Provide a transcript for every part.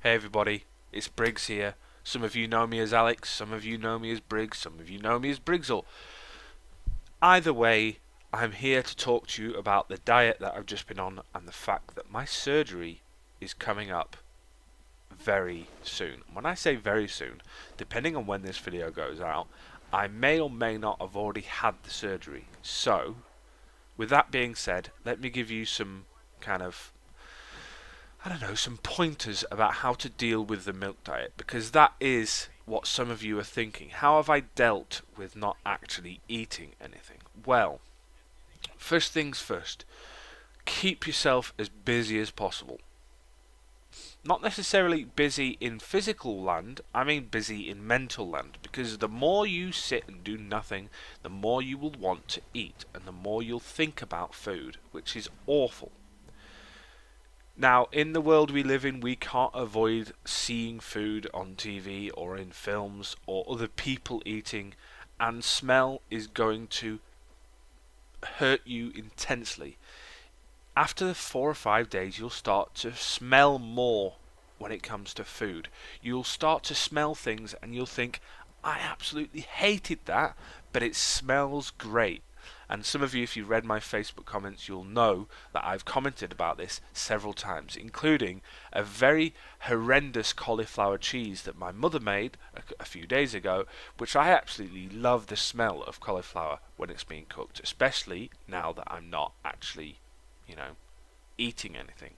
Hey everybody, it's Briggs here. Some of you know me as Alex, some of you know me as Briggs, some of you know me as Briggsle. Either way, I'm here to talk to you about the diet that I've just been on and the fact that my surgery is coming up very soon. When I say very soon, depending on when this video goes out, I may or may not have already had the surgery. So, with that being said, let me give you some kind of some pointers about how to deal with the milk diet, because that is what some of you are thinking. How have I dealt with not actually eating anything? Well, first things first, keep yourself as busy as possible. Not necessarily busy in physical land, I mean busy in mental land, because the more you sit and do nothing, the more you will want to eat, and the more you'll think about food, which is awful. Now, in the world we live in, we can't avoid seeing food on TV or in films or other people eating, and smell is going to hurt you intensely. After 4 or 5 days, you'll start to smell more when it comes to food. You'll start to smell things and you'll think, I absolutely hated that, but it smells great. And some of you, if you read my Facebook comments, you'll know that I've commented about this several times, including a very horrendous cauliflower cheese that my mother made a few days ago, which I absolutely love the smell of cauliflower when it's being cooked, especially now that I'm not actually, eating anything.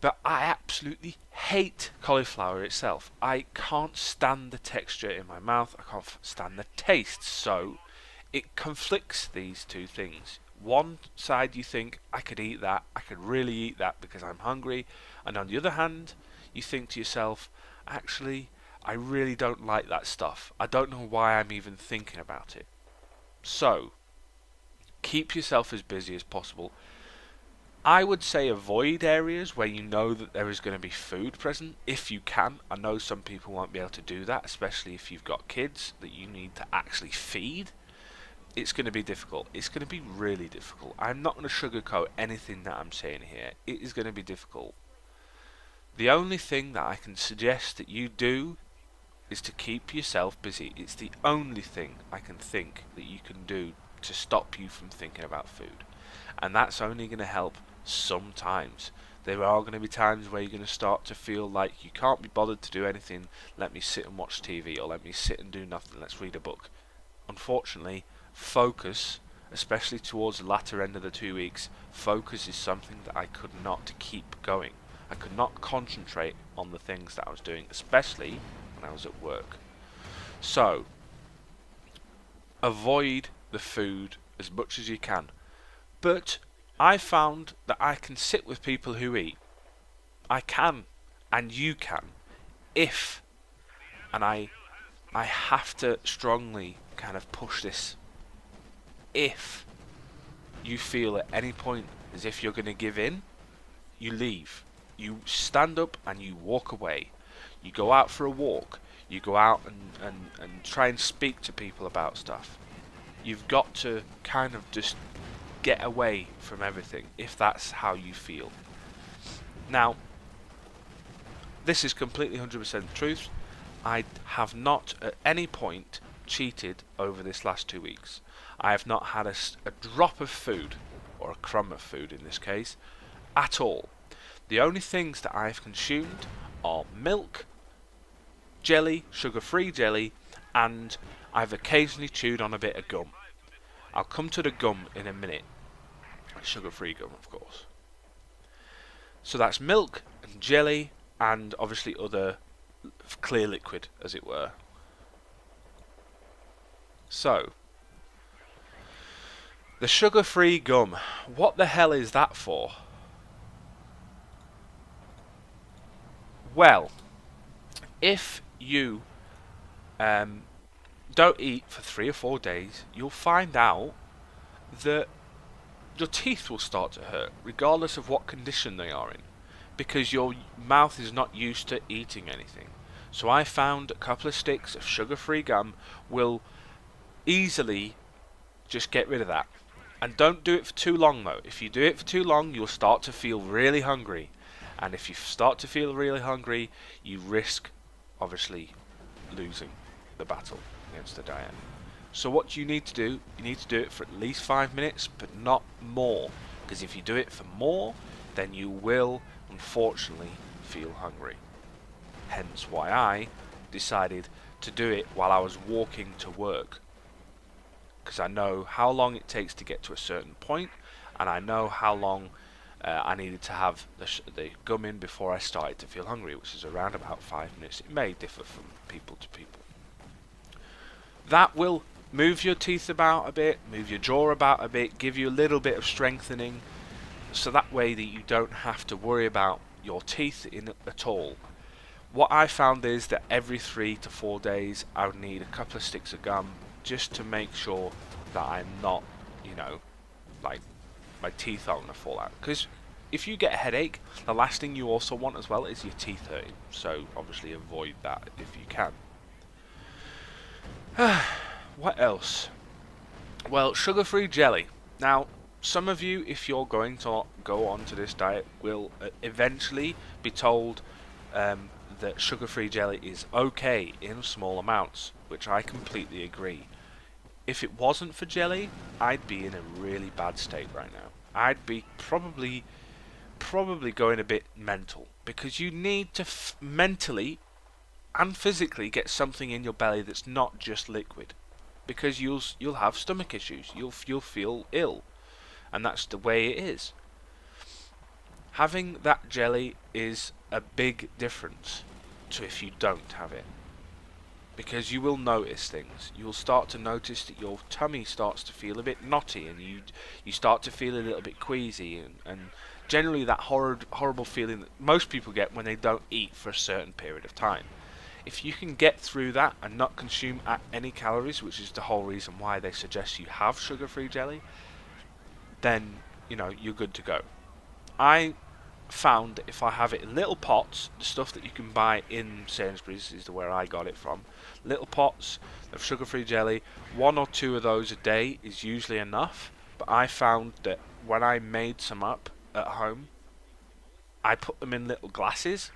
But I absolutely hate cauliflower itself. I can't stand the texture in my mouth, I can't stand the taste, so it conflicts these two things. One side you think, I could eat that, I could really eat that because I'm hungry, and on the other hand, you think to yourself, actually, I really don't like that stuff. I don't know why I'm even thinking about it. So, keep yourself as busy as possible. I would say avoid areas where you know that there is going to be food present, if you can. I know some people won't be able to do that, especially if you've got kids that you need to actually feed. It's going to be difficult. It's going to be really difficult. I'm not going to sugarcoat anything that I'm saying here. It is going to be difficult. The only thing that I can suggest that you do is to keep yourself busy. It's the only thing I can think that you can do to stop you from thinking about food. And that's only going to help sometimes. There are going to be times where you're going to start to feel like you can't be bothered to do anything. Let me sit and watch TV, or let me sit and do nothing. Let's read a book. Unfortunately, focus, especially towards the latter end of the 2 weeks, focus is something that I could not keep going. I could not concentrate on the things that I was doing, especially when I was at work. So, avoid the food as much as you can. But I found that I can sit with people who eat. I can, and you can, if, and I have to strongly kind of push this, if you feel at any point as if you're going to give in, you leave. You stand up and you walk away. You go out for a walk. You go out and try and speak to people about stuff. You've got to kind of just get away from everything if that's how you feel. Now, this is completely 100% truth. I have not at any point cheated over this last 2 weeks. I have not had a drop of food, or a crumb of food in this case, at all. The only things that I've consumed are milk, jelly, sugar-free jelly, and I've occasionally chewed on a bit of gum. I'll come to the gum in a minute. Sugar-free gum, of course. So that's milk and jelly, and obviously other clear liquid, as it were. So, the sugar-free gum, what the hell is that for? Well, if you don't eat for 3 or 4 days, you'll find out that your teeth will start to hurt, regardless of what condition they are in, because your mouth is not used to eating anything. So I found a couple of sticks of sugar-free gum will easily just get rid of that. And don't do it for too long though. If you do it for too long, you'll start to feel really hungry. And if you start to feel really hungry, you risk, obviously, losing the battle against the diet. So what you need to do, you need to do it for at least 5 minutes, but not more. Because if you do it for more, then you will, unfortunately, feel hungry. Hence why I decided to do it while I was walking to work. Because I know how long it takes to get to a certain point, and I know how long I needed to have the gum in before I started to feel hungry, which is around about 5 minutes. It may differ from people to people. That will move your teeth about a bit, move your jaw about a bit, give you a little bit of strengthening, so that way that you don't have to worry about your teeth at all. What I found is that every 3 to 4 days I would need a couple of sticks of gum just to make sure that I'm not, like my teeth aren't going to fall out. Because if you get a headache, the last thing you also want as well is your teeth hurting. So obviously avoid that if you can. What else? Well, sugar-free jelly. Now, some of you, if you're going to go on to this diet, will eventually be told that sugar-free jelly is okay in small amounts, which I completely agree. If it wasn't for jelly, I'd be in a really bad state right now. I'd be probably going a bit mental, because you need to mentally and physically get something in your belly that's not just liquid, because you'll have stomach issues. You'll feel ill, and that's the way it is. Having that jelly is a big difference to if you don't have it, because you will notice things. You'll start to notice that your tummy starts to feel a bit knotty, and you start to feel a little bit queasy, and generally that horrible feeling that most people get when they don't eat for a certain period of time. If you can get through that and not consume any calories, which is the whole reason why they suggest you have sugar-free jelly, then you're good to go. I found that if I have it in little pots, the stuff that you can buy in Sainsbury's is where I got it from, little pots of sugar-free jelly, 1 or 2 of those a day is usually enough. But I found that when I made some up at home, I put them in little glasses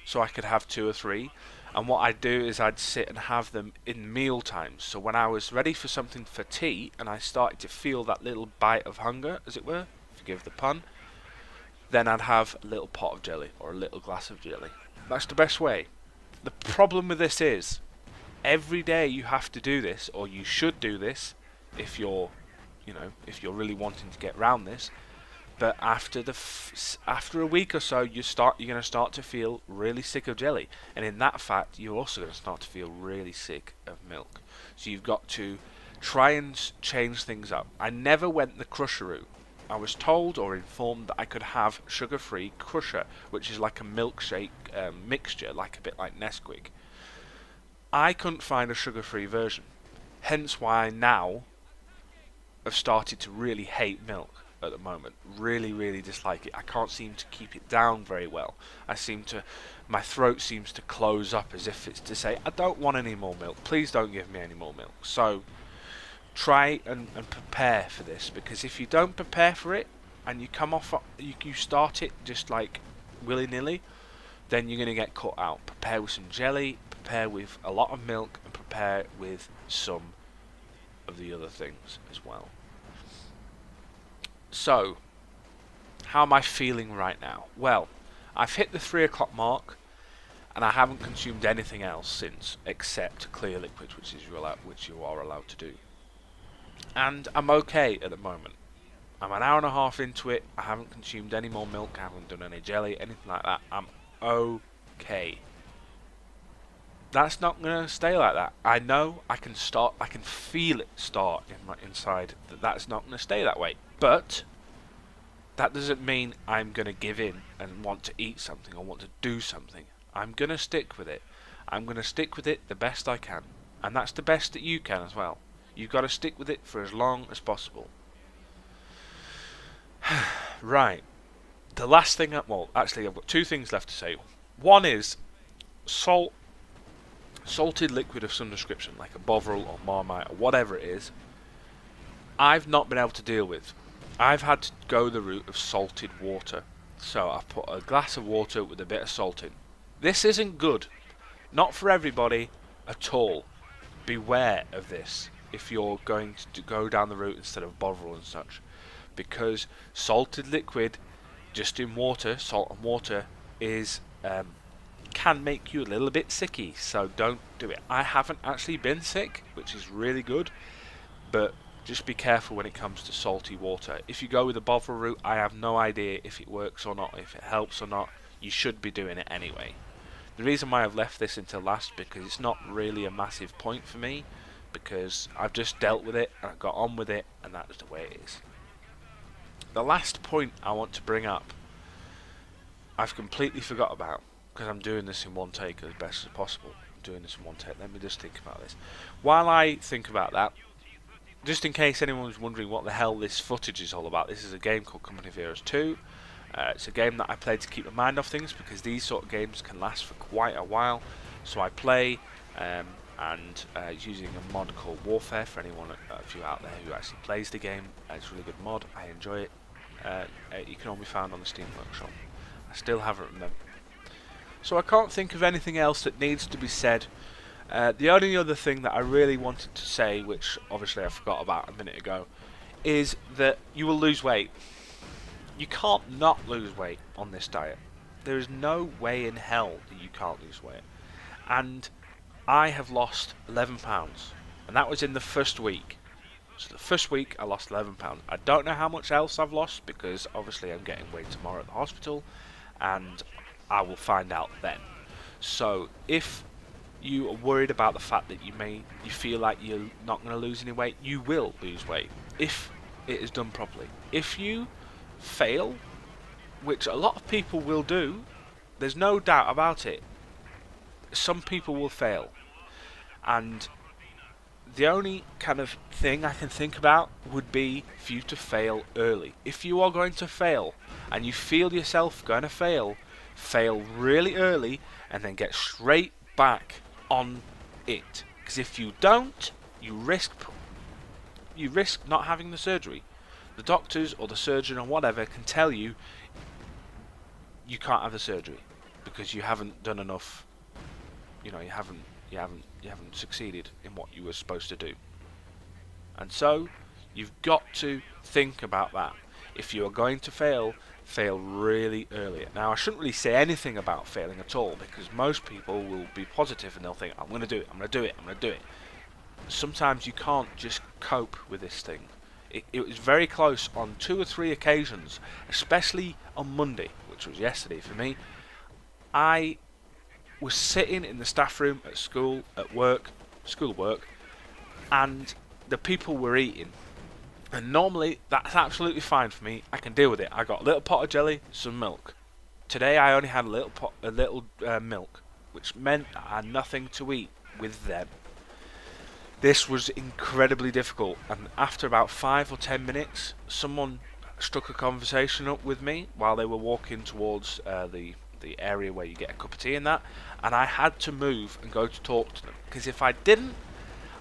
so I could have 2 or 3, and what I'd do is I'd sit and have them in meal times. So when I was ready for something for tea and I started to feel that little bite of hunger, as it were, forgive the pun, then I'd have a little pot of jelly or a little glass of jelly. That's the best way. The problem with this is, every day you have to do this, or you should do this, if you're really wanting to get around this. But after a week or so, you're going to start to feel really sick of jelly, and in that fact, you're also going to start to feel really sick of milk. So you've got to try and change things up. I never went the crusher route. I was told or informed that I could have sugar-free crusher, which is like a milkshake mixture, like a bit like Nesquik. I couldn't find a sugar-free version, hence why I now have started to really hate milk at the moment. Really, really dislike it. I can't seem to keep it down very well. My throat seems to close up as if it's to say, I don't want any more milk. Please don't give me any more milk. So try and prepare for this, because if you don't prepare for it and you start it just like willy-nilly, then you're going to get caught out. Prepare with some jelly, prepare with a lot of milk, and prepare with some of the other things as well. So, how am I feeling right now? Well, I've hit the 3 o'clock mark, and I haven't consumed anything else since, except clear liquids, which you are allowed to do. And I'm okay at the moment. I'm an hour and a half into it. I haven't consumed any more milk. I haven't done any jelly, anything like that. I'm okay. That's not going to stay like that. I know I can feel it start in my inside that's not going to stay that way. But that doesn't mean I'm going to give in and want to eat something or want to do something. I'm going to stick with it. I'm going to stick with it the best I can. And that's the best that you can as well. You've got to stick with it for as long as possible. Right. The last thing, actually I've got 2 things left to say. One is salted liquid of some description, like a Bovril or Marmite or whatever it is, I've not been able to deal with. I've had to go the route of salted water. So I've put a glass of water with a bit of salt in. This isn't good. Not for everybody at all. Beware of this if you're going to go down the route instead of Bovril and such. Because salted liquid, just in water, salt and water, is can make you a little bit sicky. So don't do it. I haven't actually been sick, which is really good. But just be careful when it comes to salty water. If you go with the Bovril route, I have no idea if it works or not, if it helps or not. You should be doing it anyway. The reason why I've left this until last, because it's not really a massive point for me, because I've just dealt with it and I got on with it, and that's the way it is. The last point I want to bring up, I've completely forgot about, because I'm doing this in one take as best as possible. I'm doing this in one take. Let me just think about this. While I think about that, just in case anyone was wondering what the hell this footage is all about, this is a game called Company of Heroes 2. It's a game that I play to keep my mind off things, because these sort of games can last for quite a while. So I play using a mod called Warfare, for anyone of you out there who actually plays the game. It's a really good mod, I enjoy it. You can all be found on the Steam Workshop. I still haven't remembered. So I can't think of anything else that needs to be said. The only other thing that I really wanted to say, which obviously I forgot about a minute ago, is that you will lose weight. You can't not lose weight on this diet. There is no way in hell that you can't lose weight. And I have lost 11 pounds. And that was in the first week. So the first week I lost 11 pounds. I don't know how much else I've lost, because obviously I'm getting weighed tomorrow at the hospital. And I will find out then. So if you are worried about the fact that you feel like you're not going to lose any weight, you will lose weight if it is done properly. If you fail, which a lot of people will do, there's no doubt about it, some people will fail, and the only kind of thing I can think about would be for you to fail early. If you are going to fail and you feel yourself going to fail really early and then get straight back on it, because if you don't, you risk not having the surgery. The doctors or the surgeon or whatever can tell you you can't have the surgery because you haven't done enough. You haven't succeeded in what you were supposed to do. And so you've got to think about that. If you are going to fail really early. Now I shouldn't really say anything about failing at all, because most people will be positive and they'll think, I'm going to do it, I'm going to do it, I'm going to do it. Sometimes you can't just cope with this thing. It was very close on 2 or 3 occasions, especially on Monday, which was yesterday for me. I was sitting in the staff room at school at work, and the people were eating. And normally that's absolutely fine for me. I can deal with it. I got a little pot of jelly, some milk. Today I only had a little milk, which meant I had nothing to eat with them. This was incredibly difficult, and after about 5 or 10 minutes, someone struck a conversation up with me while they were walking towards the area where you get a cup of tea and that, and I had to move and go to talk to them, because if I didn't,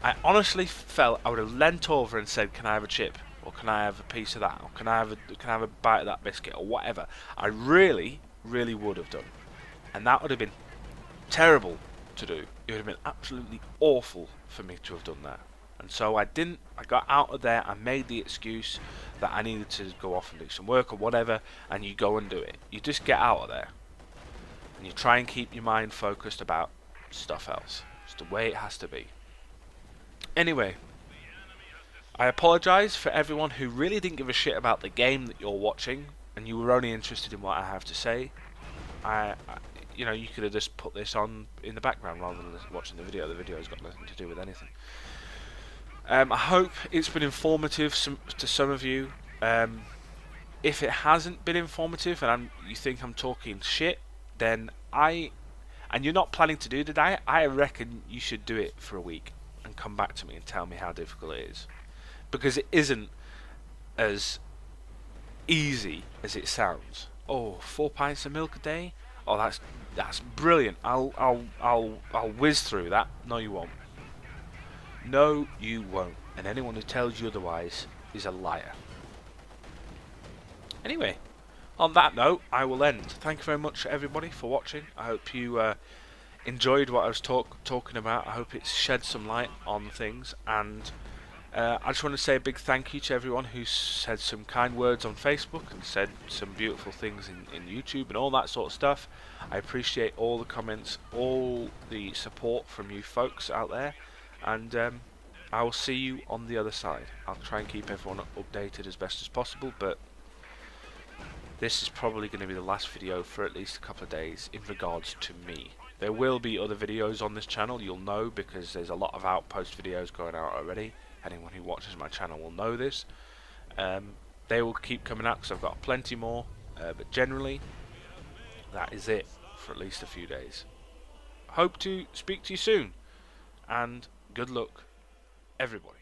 I honestly felt I would have leant over and said, can I have a chip, or can I have a piece of that, or can I have a bite of that biscuit, or whatever. I really would have done, and that would have been terrible to do. It would have been absolutely awful for me to have done that. And so I didn't. I got out of there. I made the excuse that I needed to go off and do some work or whatever, and you go and do it. You just get out of there and you try and keep your mind focused about stuff else. It's the way it has to be. Anyway, I apologise for everyone who really didn't give a shit about the game that you're watching and you were only interested in what I have to say. You could have just put this on in the background rather than watching the video. The video has got nothing to do with anything. I hope it's been informative to some of you. If it hasn't been informative and you think I'm talking shit, then and you're not planning to do the diet, I reckon you should do it for a week and come back to me and tell me how difficult it is, because it isn't as easy as it sounds. 4 pints of milk a day? Oh, that's brilliant. I'll whiz through that. No, you won't. No, you won't. And anyone who tells you otherwise is a liar. Anyway, On that note, I will end. Thank you very much, everybody, for watching. I hope you enjoyed what I was talking about. I hope it's shed some light on things, and I just want to say a big thank you to everyone who said some kind words on Facebook and said some beautiful things in YouTube and all that sort of stuff. I appreciate all the comments, all the support from you folks out there, and I will see you on the other side. I'll try and keep everyone updated as best as possible, but this is probably going to be the last video for at least a couple of days in regards to me. There will be other videos on this channel, you'll know, because there's a lot of Outpost videos going out already. Anyone who watches my channel will know this. They will keep coming out because I've got plenty more, but generally that is it for at least a few days. Hope to speak to you soon, and good luck, everybody.